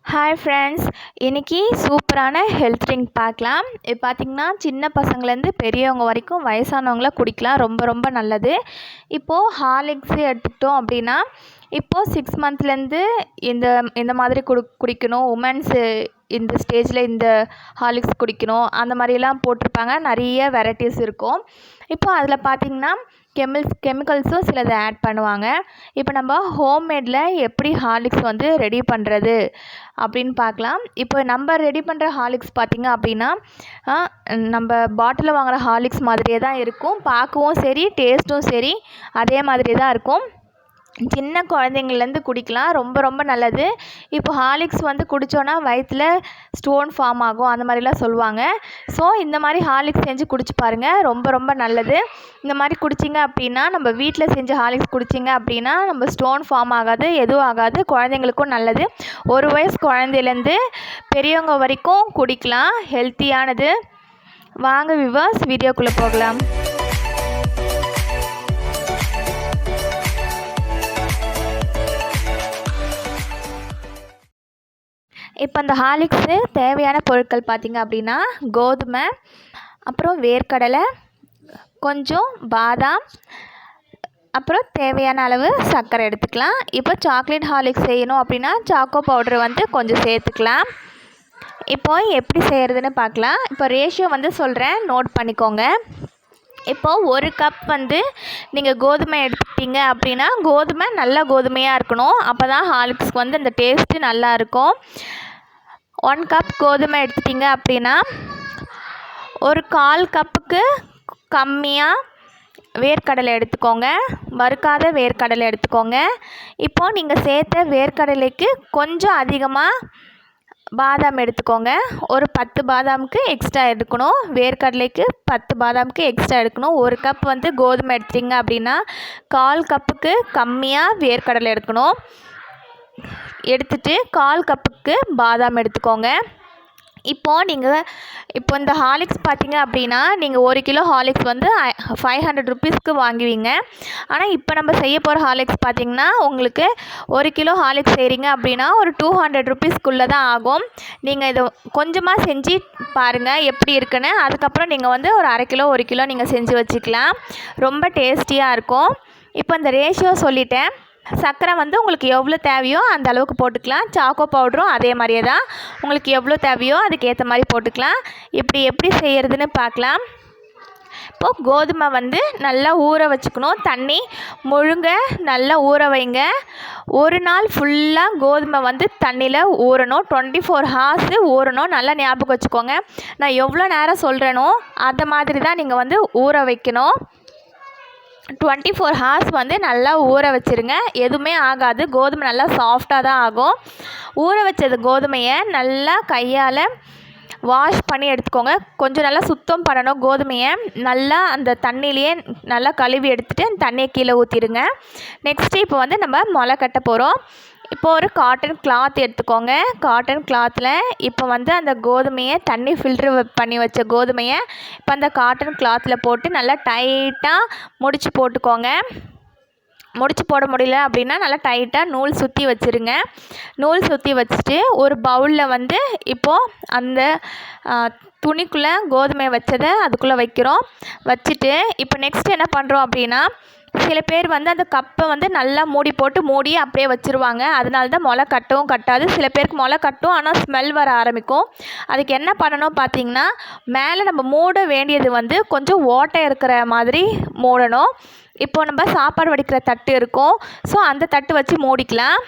Hi friends, இன்றைக்கி சூப்பரான health drink பார்க்கலாம். இது பார்த்திங்கன்னா சின்ன பசங்கள்லேருந்து பெரியவங்க வரைக்கும் வயசானவங்களாம் குடிக்கலாம். ரொம்ப ரொம்ப நல்லது. இப்போது ஹார்லிக்ஸு எடுத்துக்கிட்டோம் அப்படின்னா, இப்போது 6 மந்த்லேருந்து இந்த இந்த மாதிரி குடிக்கணும். உமன்ஸு இந்த ஸ்டேஜில் இந்த ஹார்லிக்ஸ் குடிக்கணும், அந்த மாதிரிலாம் போட்டிருப்பாங்க. நிறைய வெரைட்டிஸ் இருக்கும். இப்போ அதில் பார்த்திங்கன்னா கெமிக்கல்ஸும் சிலது ஆட் பண்ணுவாங்க. இப்போ நம்ம ஹோம்மேடில் எப்படி ஹார்லிக்ஸ் வந்து ரெடி பண்ணுறது அப்படின்னு பார்க்கலாம். இப்போ நம்ம ரெடி பண்ணுற ஹார்லிக்ஸ் பார்த்திங்க அப்படின்னா, நம்ம பாட்டிலில் வாங்குகிற ஹார்லிக்ஸ் மாதிரியே தான் இருக்கும். பார்க்கவும் சரி, டேஸ்ட்டும் சரி அதே மாதிரி தான் இருக்கும். சின்ன குழந்தைங்கள்லேருந்து குடிக்கலாம். ரொம்ப ரொம்ப நல்லது. இப்போ ஹார்லிக்ஸ் வந்து குடித்தோன்னா வயிற்றில் ஸ்டோன் ஃபார்ம் ஆகும், அந்த மாதிரிலாம் சொல்லுவாங்க. ஸோ இந்த மாதிரி ஹார்லிக்ஸ் செஞ்சு குடிச்சு பாருங்கள். ரொம்ப ரொம்ப நல்லது. இந்த மாதிரி குடிச்சிங்க அப்படின்னா, நம்ம வீட்டில் செஞ்ச ஹார்லிக்ஸ் குடிச்சிங்க அப்படின்னா நம்ம ஸ்டோன் ஃபார்ம் ஆகாது, எதுவும் ஆகாது. குழந்தைங்களுக்கும் நல்லது. 1 வயசு குழந்தையிலேருந்து பெரியவங்க வரைக்கும் குடிக்கலாம். ஹெல்த்தியானது. வாங்க வியூவர்ஸ், வீடியோக்குள்ளே போகலாம். இப்போ அந்த ஹார்லிக்ஸு தேவையான பொருட்கள் பார்த்திங்க அப்படின்னா, கோதுமை, அப்புறம் வேர்க்கடலை, கொஞ்சம் பாதாம், அப்புறம் தேவையான அளவு சர்க்கரை எடுத்துக்கலாம். இப்போ சாக்லேட் ஹார்லிக்ஸ் செய்யணும் அப்படின்னா சாக்கோ பவுட்ரு வந்து கொஞ்சம் சேர்த்துக்கலாம். இப்போ எப்படி செய்கிறதுன்னு பார்க்கலாம். இப்போ ரேஷியோ வந்து சொல்கிறேன், நோட் பண்ணிக்கோங்க. இப்போது 1 கப் வந்து நீங்கள் கோதுமை எடுத்துக்கிட்டீங்க அப்படின்னா, கோதுமை நல்ல கோதுமையாக இருக்கணும். அப்போ தான் ஹார்லிக்ஸ்க்கு வந்து அந்த டேஸ்ட்டு நல்லாயிருக்கும். 1 கப் கோதுமை எடுத்துட்டிங்க அப்படின்னா, ஒரு 1/4 கப்புக்கு கம்மியாக வேர்க்கடலை எடுத்துக்கோங்க. வறுக்காத வேர்க்கடலை எடுத்துக்கோங்க. இப்போது நீங்கள் சேர்த்த வேர்க்கடலைக்கு கொஞ்சம் அதிகமாக பாதாம் எடுத்துக்கோங்க. ஒரு 10 பாதாமுக்கு எக்ஸ்ட்ரா எடுக்கணும். வேர்க்கடலைக்கு 10 பாதாமுக்கு எக்ஸ்ட்ரா எடுக்கணும். 1 கப் வந்து கோதுமை எடுத்துட்டிங்க அப்படின்னா 1/4 கப்புக்கு கம்மியாக வேர்க்கடலை எடுக்கணும். எடுத்துகிட்டு 1/4 கப்புக்கு பாதாம் எடுத்துக்கோங்க. இப்போது இந்த ஹார்லிக்ஸ் பார்த்திங்க அப்படின்னா, நீங்கள் 1 கிலோ ஹார்லிக்ஸ் வந்து 500 ருபீஸ்க்கு வாங்குவீங்க. ஆனால் இப்போ நம்ம செய்ய போகிற ஹார்லிக்ஸ் பார்த்திங்கன்னா, உங்களுக்கு 1 கிலோ ஹார்லிக்ஸ் செய்கிறீங்க அப்படின்னா ஒரு 200 ருபீஸ்க்குள்ளே தான் ஆகும். நீங்கள் இதை கொஞ்சமாக செஞ்சு பாருங்கள் எப்படி இருக்குன்னு. அதுக்கப்புறம் நீங்கள் வந்து ஒரு 1/2 கிலோ 1 கிலோ நீங்கள் செஞ்சு வச்சுக்கலாம். ரொம்ப டேஸ்டியாக இருக்கும். இப்போ இந்த ரேஷியோ சொல்லிட்டேன். சர்க்கரை வந்து உங்களுக்கு எவ்வளோ தேவையோ அந்த அளவுக்கு போட்டுக்கலாம். சாக்கோ பவுடரும் அதே மாதிரியே தான். உங்களுக்கு எவ்வளோ தேவையோ அதுக்கேற்ற மாதிரி போட்டுக்கலாம். எப்படி செய்கிறதுன்னு பார்க்கலாம். இப்போது கோதுமை வந்து நல்லா ஊற வச்சுக்கணும். தண்ணி முழுங்க நல்லா ஊற வைங்க. 1 நாள் ஃபுல்லாக கோதுமை வந்து தண்ணியில் ஊறணும். 24 ஹார்ஸ் ஊறணும். நல்லா ஞாபகம் வச்சுக்கோங்க. நான் எவ்வளோ நேரம் சொல்கிறேனோ அந்த மாதிரி தான் நீங்கள் வந்து ஊற வைக்கணும். 24 ஹார்ஸ் வந்து நல்லா ஊற வச்சுருங்க. எதுவுமே ஆகாது. கோதுமை நல்லா சாஃப்டாக தான் ஆகும். ஊற வச்சது கோதுமையை நல்லா கையால் வாஷ் பண்ணி எடுத்துக்கோங்க. கொஞ்சம் நல்லா சுத்தம் பண்ணணும். கோதுமையை நல்லா அந்த தண்ணியிலையே நல்லா கழுவி எடுத்துகிட்டு அந்த தண்ணியை கீழே ஊற்றிடுங்க. நெக்ஸ்ட்டு இப்போ வந்து நம்ம முளை கட்ட போகிறோம். இப்போது ஒரு காட்டன் கிளாத் எடுத்துக்கோங்க. காட்டன் கிளாத்தில் இப்போ வந்து அந்த கோதுமையை தண்ணி ஃபில்ட்ரு பண்ணி வச்ச கோதுமையை இப்போ அந்த காட்டன் கிளாத்தில் போட்டு நல்லா டைட்டாக முடிச்சு போட்டுக்கோங்க. முடிச்சு போட முடியல அப்படின்னா நல்லா டைட்டாக நூல் சுற்றி வச்சுருங்க. நூல் சுற்றி வச்சுட்டு ஒரு பவுலில் வந்து இப்போது அந்த துணிக்குள்ளே கோதுமை வச்சதை அதுக்குள்ளே வைக்கிறோம். வச்சுட்டு இப்போ நெக்ஸ்ட் என்ன பண்ணுறோம் அப்படின்னா, சில பேர் வந்து அந்த கப்பை வந்து நல்லா மூடி அப்படியே வச்சுருவாங்க. அதனால தான் முளை கட்டவும் கட்டாது. சில பேருக்கு முளை கட்டும், ஆனால் ஸ்மெல் வர ஆரம்பிக்கும். அதுக்கு என்ன பண்ணணும் பார்த்திங்கன்னா, மேலே நம்ம மூட வேண்டியது வந்து கொஞ்சம் ஓட்டை இருக்கிற மாதிரி மூடணும். இப்போது நம்ம சாப்பாடு வடிக்கிற தட்டு இருக்கும். ஸோ அந்த தட்டு வச்சு மூடிக்கலாம்.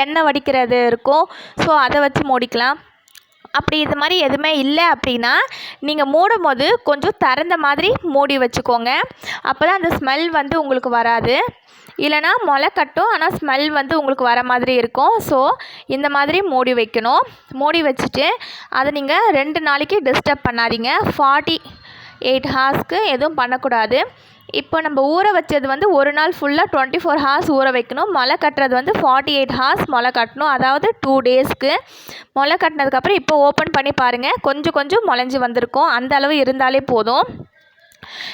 எண்ணெய் வடிக்கிறது இருக்கும். ஸோ அதை வச்சு மூடிக்கலாம். அப்படி இது மாதிரி எதுவுமே இல்லை அப்படின்னா, நீங்கள் மூடும் போது கொஞ்சம் திறந்த மாதிரி மூடி வச்சுக்கோங்க. அப்போ தான் அந்த ஸ்மெல் வந்து உங்களுக்கு வராது. இல்லைனா முளை கட்டும், ஆனால் ஸ்மெல் வந்து உங்களுக்கு வர மாதிரி இருக்கும். ஸோ இந்த மாதிரி மூடி வைக்கணும். மூடி வச்சுட்டு அதை நீங்கள் 2 நாளைக்கு டிஸ்டர்ப் பண்ணாதீங்க. 48 ஹார்ஸ்க்கு எதுவும் பண்ணக்கூடாது. இப்போ நம்ம ஊற வச்சது வந்து 1 நாள் ஃபுல்லாக 24 ஹார்ஸ் ஊற வைக்கணும். முளை கட்டுறது வந்து 48 ஹார்ஸ் முளை கட்டணும். அதாவது 2 டேஸ்க்கு முளை கட்டினதுக்கப்புறம் இப்போ ஓப்பன் பண்ணி பாருங்கள். கொஞ்சம் முளைஞ்சி வந்திருக்கும். அந்த அளவு இருந்தாலே போதும்.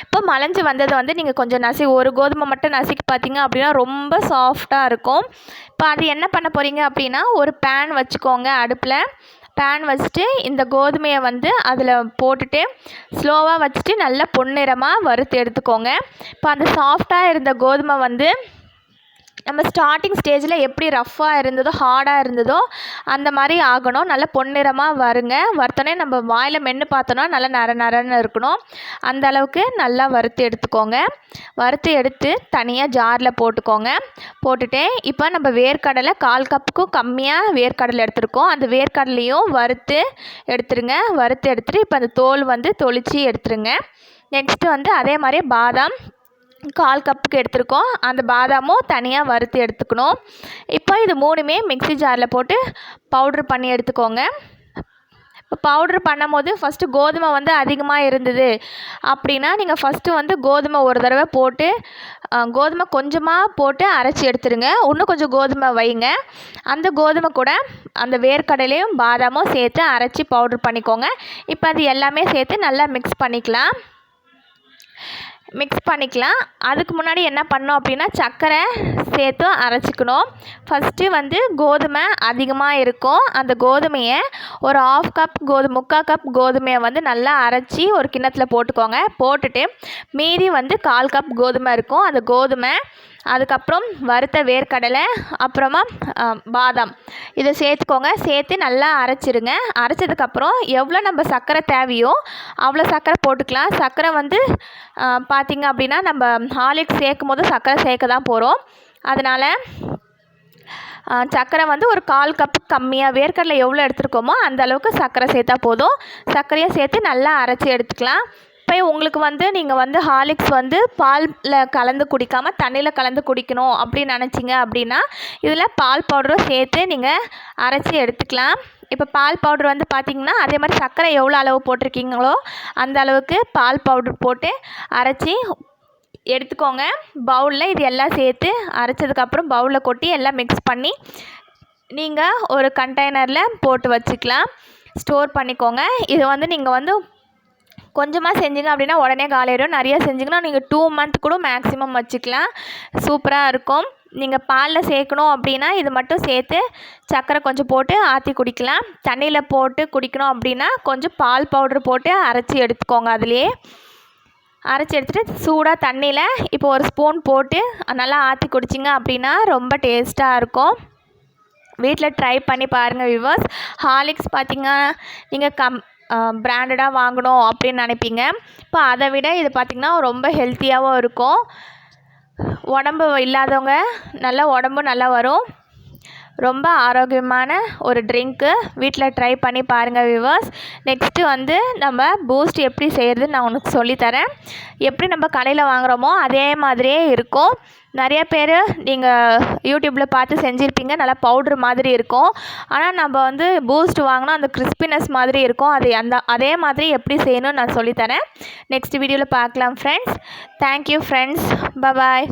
இப்போ மலைஞ்சி வந்தது வந்து நீங்கள் கொஞ்சம் ஒரு கோதுமை மட்டும் நசுக்கி பார்த்தீங்க அப்படின்னா ரொம்ப சாஃப்டாக இருக்கும். இப்போ அது என்ன பண்ண போகிறீங்க அப்படின்னா, ஒரு பேன் வச்சுக்கோங்க. அடுப்பில் பேன் வச்சுட்டு இந்த கோதுமையை வந்து அதில் போட்டுட்டு ஸ்லோவாக வச்சுட்டு நல்லா பொன்னிறமாக வறுத்து எடுத்துக்கோங்க. இப்போ அந்த சாஃப்டாக இருந்த கோதுமை வந்து நம்ம ஸ்டார்டிங் ஸ்டேஜில் எப்படி ரஃப்பாக இருந்ததோ ஹார்டாக இருந்ததோ அந்த மாதிரி ஆகணும். நல்லா பொன்னிறமாக வறுத்தோன்னே நம்ம வாயில் மென்று பார்த்தோன்னா நல்லா நரன்னு இருக்கணும். அந்த அளவுக்கு நல்லா வறுத்து எடுத்துக்கோங்க. வறுத்து எடுத்து தனியாக ஜாரில் போட்டுக்கோங்க. போட்டுட்டு இப்போ நம்ம வேர்க்கடலை 1/4 கப்புக்கும் கம்மியாக வேர்க்கடலை எடுத்துருக்கோம். அந்த வேர்க்கடலையும் வறுத்து எடுத்துருங்க. வறுத்து எடுத்துகிட்டு இப்போ அந்த தோல் வந்து தொளிச்சு எடுத்துருங்க. நெக்ஸ்ட்டு வந்து அதே மாதிரியே பாதாம் 1/4 கப்புக்கு எடுத்துருக்கோம். அந்த பாதாமும் தனியாக வறுத்து எடுத்துக்கணும். இப்போ இது 3மே மிக்ஸி ஜாரில் போட்டு பவுட்ரு பண்ணி எடுத்துக்கோங்க. இப்போ பவுட்ரு பண்ணும்போது ஃபஸ்ட்டு கோதுமை வந்து அதிகமாக இருந்தது அப்படின்னா நீங்கள் ஃபஸ்ட்டு வந்து கோதுமை ஒரு தடவை போட்டு கோதுமை கொஞ்சமாக போட்டு அரைச்சி எடுத்துருங்க. இன்னும் கொஞ்சம் கோதுமை வைங்க. அந்த கோதுமை கூட அந்த வேர்க்கடலையும் பாதாமும் சேர்த்து அரைச்சி பவுட்ரு பண்ணிக்கோங்க. இப்போ அது எல்லாமே சேர்த்து நல்லா மிக்ஸ் பண்ணிக்கலாம். அதுக்கு முன்னாடி என்ன பண்ணோம் அப்படின்னா சர்க்கரை சேர்த்து அரைச்சிக்கணும். ஃபஸ்ட்டு வந்து கோதுமை அதிகமாக இருக்கும். அந்த கோதுமையை ஒரு 1/2 கப் 3/4 கப் கோதுமையை வந்து நல்லா அரைச்சி ஒரு கிண்ணத்தில் போட்டுக்கோங்க. போட்டுட்டு மீதி வந்து 1/4 கப் கோதுமை இருக்கும். அந்த கோதுமை, அதுக்கப்புறம் வறுத்த வேர்க்கடலை, அப்புறமா பாதாம் இதை சேர்த்துக்கோங்க. சேர்த்து நல்லா அரைச்சிருங்க. அரைச்சதுக்கப்புறம் எவ்வளோ நம்ம சர்க்கரை தேவையோ அவ்வளோ சர்க்கரை போட்டுக்கலாம். சர்க்கரை வந்து பார்த்திங்க அப்படின்னா நம்ம ஹார்லிக்ஸ் சேர்க்கும் போது சர்க்கரை சேர்க்க தான் போகிறோம். அதனால் சர்க்கரை வந்து ஒரு 1/4 கப்புக்கு கம்மியாக வேர்க்கடலை எவ்வளோ எடுத்துருக்கோமோ அந்த அளவுக்கு சர்க்கரை சேர்த்தா போதும். சர்க்கரையை சேர்த்து நல்லா அரைச்சி எடுத்துக்கலாம். இப்போ உங்களுக்கு வந்து நீங்கள் வந்து ஹார்லிக்ஸ் வந்து பாலில் கலந்து குடிக்காமல் தண்ணியில் கலந்து குடிக்கணும் அப்படின்னு நினச்சிங்க அப்படின்னா இதில் பால் பவுடரும் சேர்த்து நீங்கள் அரைச்சி எடுத்துக்கலாம். இப்போ பால் பவுட்ரு வந்து பார்த்திங்கன்னா அதே மாதிரி சர்க்கரை எவ்வளோ அளவு போட்டிருக்கீங்களோ அந்த அளவுக்கு பால் பவுட்ரு போட்டு அரைச்சி எடுத்துக்கோங்க. பவுலில் இது எல்லாம் சேர்த்து அரைச்சதுக்கப்புறம் பவுலில் கொட்டி எல்லாம் மிக்ஸ் பண்ணி நீங்கள் ஒரு கண்டெய்னரில் போட்டு வச்சுக்கலாம். ஸ்டோர் பண்ணிக்கோங்க. இது வந்து நீங்கள் வந்து கொஞ்சமாக செஞ்சிங்க அப்படின்னா உடனே காலியாயிடும். நிறையா செஞ்சிங்கன்னா நீங்கள் 2 மந்த் கூட மேக்ஸிமம் வச்சுக்கலாம். சூப்பராக இருக்கும். நீங்கள் பாலில் சேர்க்கணும் அப்படின்னா இது மட்டும் சேர்த்து சர்க்கரை கொஞ்சம் போட்டு ஆற்றி குடிக்கலாம். தண்ணியில் போட்டு குடிக்கணும் அப்படின்னா கொஞ்சம் பால் பவுட்ரு போட்டு அரைச்சி எடுத்துக்கோங்க. அதுலேயே அரைச்சி எடுத்துகிட்டு சூடாக தண்ணியில் இப்போ ஒரு ஸ்பூன் போட்டு நல்லா ஆற்றி குடிச்சிங்க அப்படின்னா ரொம்ப டேஸ்ட்டாக இருக்கும். வீட்டில் ட்ரை பண்ணி பாருங்கள் வியூவர்ஸ். ஹார்லிக்ஸ் பார்த்திங்கன்னா நீங்கள் பிராண்டடாக வாங்கணும் அப்படின்னு நினைப்பீங்க. இப்போ அதை விட இது பார்த்திங்கன்னா ரொம்ப ஹெல்த்தியாகவும் இருக்கும். உடம்பு இல்லாதவங்க உடம்பு நல்லா வரும். ரொம்ப ஆரோக்கியமான ஒரு ட்ரிங்க்கு. வீட்டில் ட்ரை பண்ணி பாருங்கள் வியூவர்ஸ். நெக்ஸ்ட்டு வந்து நம்ம பூஸ்ட் எப்படி செய்கிறதுன்னு நான் உனக்கு சொல்லித்தரேன். எப்படி நம்ம கடையில் வாங்குகிறோமோ அதே மாதிரியே இருக்கும். நிறைய பேர் நீங்கள் யூடியூப்பில் பார்த்து செஞ்சுருப்பீங்க. நல்லா பவுட்ரு மாதிரி இருக்கும். ஆனால் நம்ம வந்து பூஸ்ட் வாங்கினா அந்த கிறிஸ்பினஸ் மாதிரி இருக்கும். அதே மாதிரி எப்படி செய்யணும்னு நான் சொல்லித்தரேன். நெக்ஸ்ட் வீடியோவில் பார்க்கலாம் ஃப்ரெண்ட்ஸ். Thank you friends. பாய்.